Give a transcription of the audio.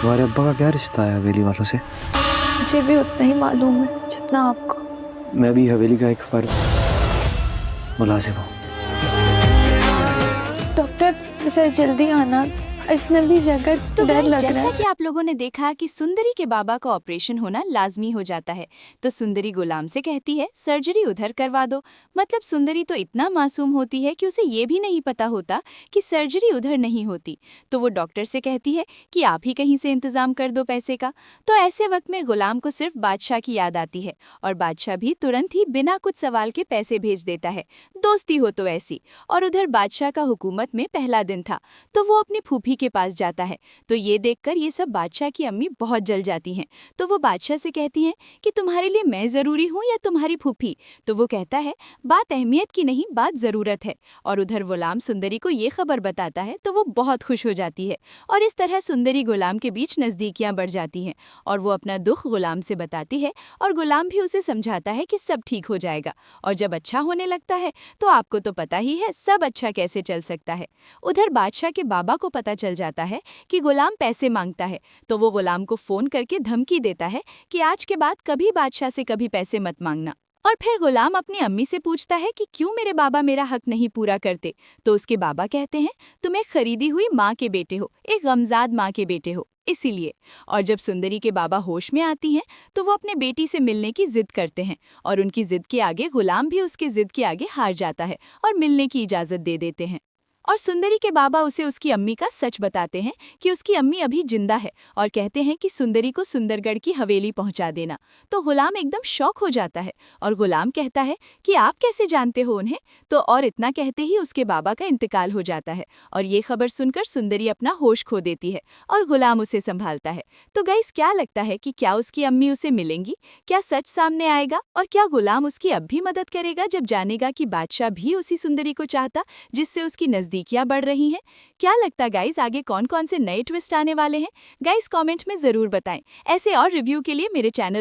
तुम्हारे अब्बा का क्या रिश्ता है हवेली वालों से? मुझे भी उतना ही मालूम है जितना आपको। मैं भी हवेली का एक फर्द मुलाजिम हूँ। डॉक्टर सर जल्दी आना, अजनबी जगह तो डर गाइस, लग रहा जैसा है। कि आप लोगों ने देखा कि सुंदरी के बाबा का ऑपरेशन होना लाजमी हो जाता है, तो सुंदरी गुलाम से कहती है सर्जरी उधर करवा दो। मतलब सुंदरी तो इतना मासूम होती है कि उसे ये भी नहीं पता होता कि सर्जरी उधर नहीं होती। तो वो डॉक्टर से कहती है कि आप ही कहीं से इंतजाम कर दो पैसे का। तो ऐसे वक्त में गुलाम को सिर्फ बादशाह की याद आती है और बादशाह भी तुरंत ही बिना कुछ सवाल के पैसे भेज देता है, दोस्ती हो तो ऐसी। और उधर बादशाह का हुकूमत में पहला दिन था, तो वो अपनी फूफी के पास जाता है। तो ये देखकर ये सब बादशाह की अम्मी बहुत जल जाती हैं। तो वो बादशाह से कहती हैं कि तुम्हारे लिए मैं ज़रूरी हूँ या तुम्हारी फूफी? तो वो कहता है बात अहमियत की नहीं, बात ज़रूरत है। और उधर गुलाम सुंदरी को ये खबर बताता है तो वो बहुत खुश हो जाती है। और इस तरह सुंदरी गुलाम के बीच नज़दीकियाँ बढ़ जाती हैं और वो अपना दुख गुलाम से बताती है और गुलाम भी उसे समझाता है कि सब ठीक हो जाएगा। और जब अच्छा होने लगता है तो आपको तो पता ही है सब अच्छा कैसे चल सकता है। उधर बादशाह के बाबा को पता चल जाता है कि गुलाम पैसे मांगता है, तो वो गुलाम को फोन करके धमकी देता है कि आज के बाद कभी बादशाह से कभी पैसे मत मांगना। और फिर गुलाम अपनी अम्मी से पूछता है कि क्यों मेरे बाबा मेरा हक नहीं पूरा करते। तो उसके बाबा कहते हैं तुम एक खरीदी हुई माँ के बेटे हो, एक गमजाद माँ के बेटे हो, इसीलिए। और जब सुंदरी के बाबा होश में आती हैं तो वो अपने बेटी से मिलने की जिद करते हैं और उनकी जिद के आगे गुलाम भी उसकी जिद के आगे हार जाता है और मिलने की इजाज़त दे देते हैं। और सुंदरी के बाबा उसे उसकी अम्मी का सच बताते हैं कि उसकी अम्मी अभी जिंदा है और कहते हैं कि सुंदरी को सुंदरगढ़ की हवेली पहुंचा देना। तो गुलाम एकदम शॉक हो जाता है और गुलाम कहता है कि आप कैसे जानते हो उन्हें? तो और इतना कहते ही उसके बाबा का इंतकाल हो जाता है और ये खबर सुनकर सुंदरी अपना होश खो देती है और गुलाम उसे संभालता है। तो गाइस, क्या लगता है कि क्या उसकी अम्मी उसे मिलेंगी? क्या सच सामने आएगा? और क्या गुलाम उसकी अब भी मदद करेगा जब जानेगा कि बादशाह भी उसी सुंदरी को चाहता जिससे उसकी नजदीकियां बढ़ रही हैं? क्या लगता गाइस, आगे कौन कौन से नए ट्विस्ट आने वाले हैं? गाइस कमेंट में जरूर बताएं। ऐसे और रिव्यू के लिए मेरे चैनल